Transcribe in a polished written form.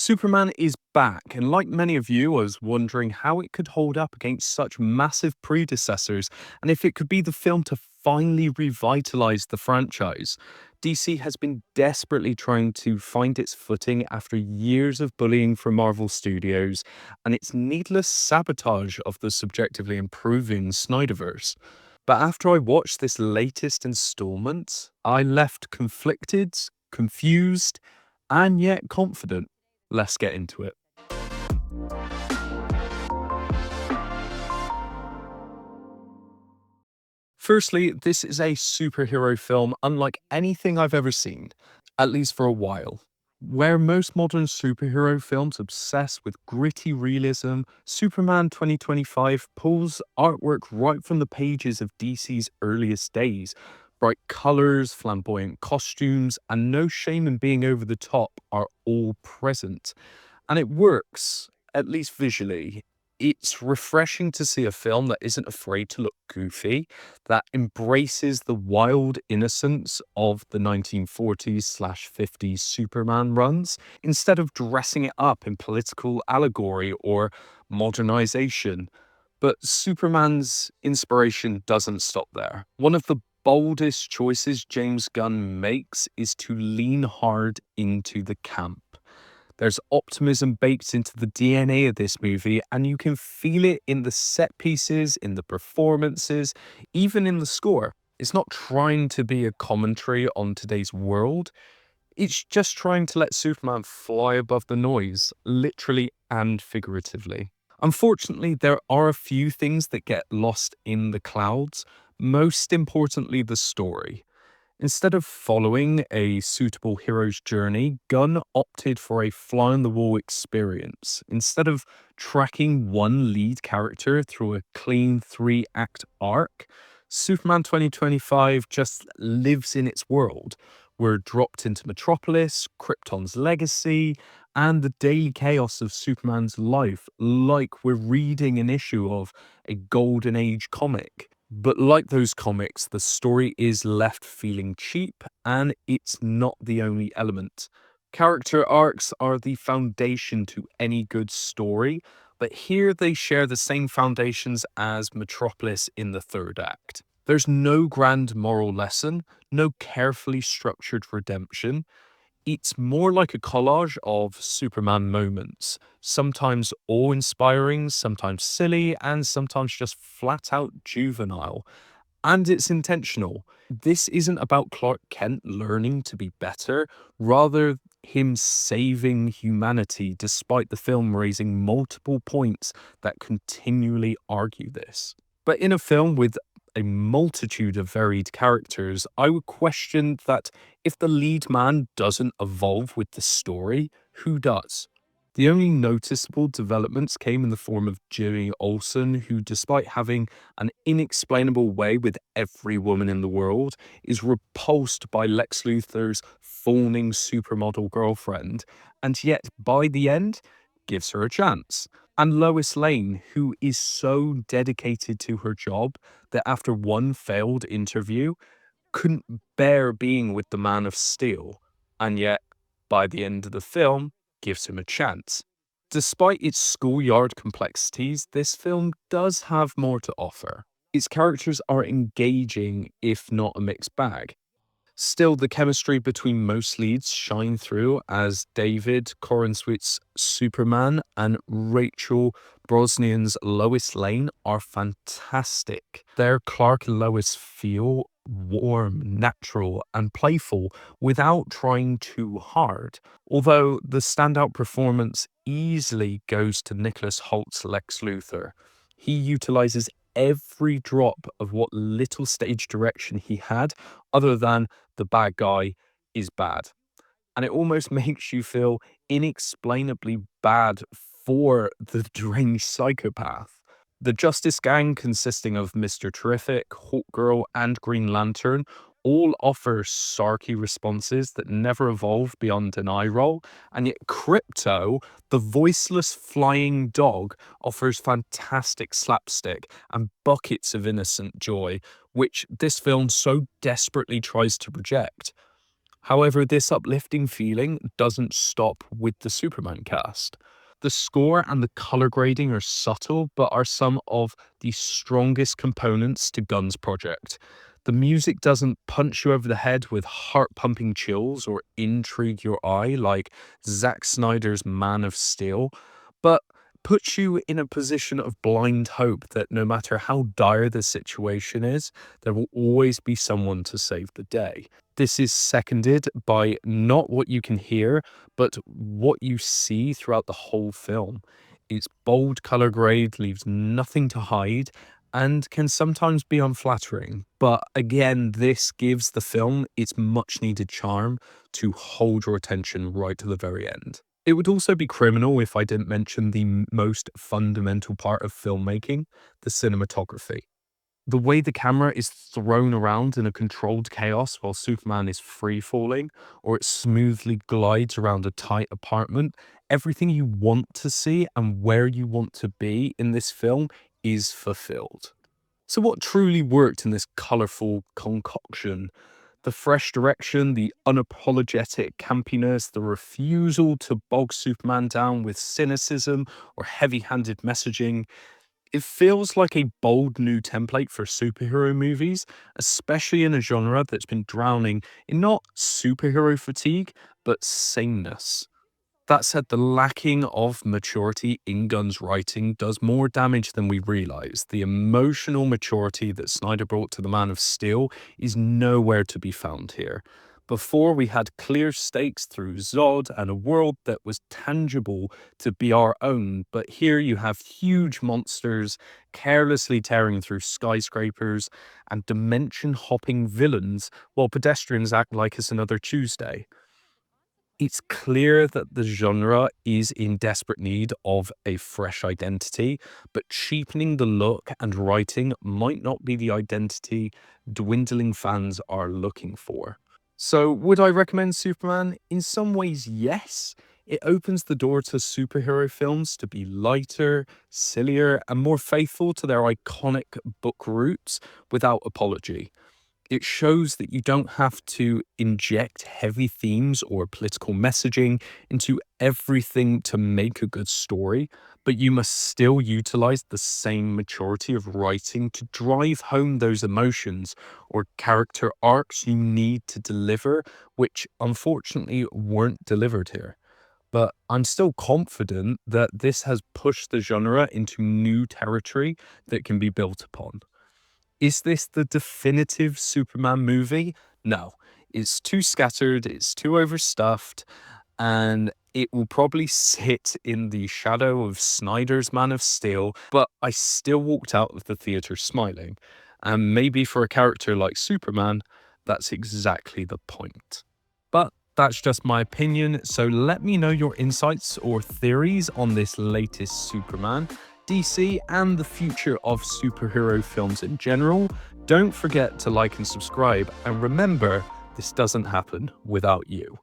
Superman is back, and like many of you, I was wondering how it could hold up against such massive predecessors and if it could be the film to finally revitalize the franchise. DC has been desperately trying to find its footing after years of bullying from Marvel Studios and its needless sabotage of the subjectively improving Snyderverse. But after I watched this latest installment, I left conflicted, confused, and yet confident. Let's get into it. Firstly, this is a superhero film unlike anything I've ever seen, at least for a while. Where most modern superhero films obsess with gritty realism, Superman 2025 pulls artwork right from the pages of DC's earliest days. Bright colors, flamboyant costumes, and no shame in being over the top are all present. And it works, at least visually. It's refreshing to see a film that isn't afraid to look goofy, that embraces the wild innocence of the 1940s/50s Superman runs, instead of dressing it up in political allegory or modernization. But Superman's inspiration doesn't stop there. One of the boldest choices James Gunn makes is to lean hard into the camp. There's optimism baked into the DNA of this movie, and you can feel it in the set pieces, in the performances, even in the score. It's not trying to be a commentary on today's world, it's just trying to let Superman fly above the noise, literally and figuratively. Unfortunately, there are a few things that get lost in the clouds, most importantly, the story. Instead of following a suitable hero's journey, Gunn opted for a fly on the wall experience. Instead of tracking one lead character through a clean 3-act arc, Superman 2025 just lives in its world. We're dropped into Metropolis, Krypton's legacy, and the daily chaos of Superman's life, like we're reading an issue of a Golden Age comic. But like those comics, the story is left feeling cheap, and it's not the only element. Character arcs are the foundation to any good story, but here they share the same foundations as Metropolis in the third act. There's no grand moral lesson, no carefully structured redemption. It's more like a collage of Superman moments, sometimes awe-inspiring, sometimes silly, and sometimes just flat out juvenile. And it's intentional. This isn't about Clark Kent learning to be better, rather him saving humanity despite the film raising multiple points that continually argue this. But in a film with a multitude of varied characters, I would question that if the lead man doesn't evolve with the story, who does? The only noticeable developments came in the form of Jimmy Olsen, who, despite having an inexplainable way with every woman in the world, is repulsed by Lex Luthor's fawning supermodel girlfriend, and yet by the end, gives her a chance. And Lois Lane, who is so dedicated to her job that after one failed interview, couldn't bear being with the Man of Steel, and yet, by the end of the film, gives him a chance. Despite its schoolyard complexities, this film does have more to offer. Its characters are engaging, if not a mixed bag. Still, the chemistry between most leads shine through as David Corenswit's Superman and Rachel Brosnahan's Lois Lane are fantastic. Their Clark and Lois feel warm, natural, and playful without trying too hard. Although the standout performance easily goes to Nicholas Holt's Lex Luthor. He utilizes every drop of what little stage direction he had, other than the bad guy is bad. And it almost makes you feel inexplainably bad for the deranged psychopath. The Justice Gang, consisting of Mr. Terrific, Hawkgirl, and Green Lantern, all offer sarky responses that never evolve beyond an eye roll, and yet Crypto, the voiceless flying dog, offers fantastic slapstick and buckets of innocent joy, which this film so desperately tries to project. However, this uplifting feeling doesn't stop with the Superman cast. The score and the color grading are subtle, but are some of the strongest components to Gunn's project. The music doesn't punch you over the head with heart pumping chills or intrigue your eye like Zack Snyder's Man of Steel, but puts you in a position of blind hope that no matter how dire the situation is, there will always be someone to save the day. This is seconded by not what you can hear, but what you see throughout the whole film. Its bold color grade leaves nothing to hide and can sometimes be unflattering. But again, this gives the film its much needed charm to hold your attention right to the very end. It would also be criminal if I didn't mention the most fundamental part of filmmaking, the cinematography. The way the camera is thrown around in a controlled chaos while Superman is free falling, or it smoothly glides around a tight apartment, everything you want to see and where you want to be in this film is fulfilled. So, what truly worked in this colorful concoction? The fresh direction, the unapologetic campiness, the refusal to bog Superman down with cynicism or heavy handed messaging. It feels like a bold new template for superhero movies, especially in a genre that's been drowning in not superhero fatigue, but sameness. That said, the lacking of maturity in Gunn's writing does more damage than we realize. The emotional maturity that Snyder brought to the Man of Steel is nowhere to be found here. Before, we had clear stakes through Zod and a world that was tangible to be our own, but here you have huge monsters carelessly tearing through skyscrapers and dimension hopping villains while pedestrians act like it's another Tuesday. It's clear that the genre is in desperate need of a fresh identity, but cheapening the look and writing might not be the identity dwindling fans are looking for. So, would I recommend Superman? In some ways, yes. It opens the door to superhero films to be lighter, sillier, and more faithful to their iconic book roots without apology. It shows that you don't have to inject heavy themes or political messaging into everything to make a good story, but you must still utilize the same maturity of writing to drive home those emotions or character arcs you need to deliver, which unfortunately weren't delivered here. But I'm still confident that this has pushed the genre into new territory that can be built upon. Is this the definitive Superman movie? No. It's too scattered, it's too overstuffed, and it will probably sit in the shadow of Snyder's Man of Steel, but I still walked out of the theater smiling. And maybe for a character like Superman, that's exactly the point. But that's just my opinion, so let me know your insights or theories on this latest Superman, DC, and the future of superhero films in general. Don't forget to like and subscribe, and remember, this doesn't happen without you.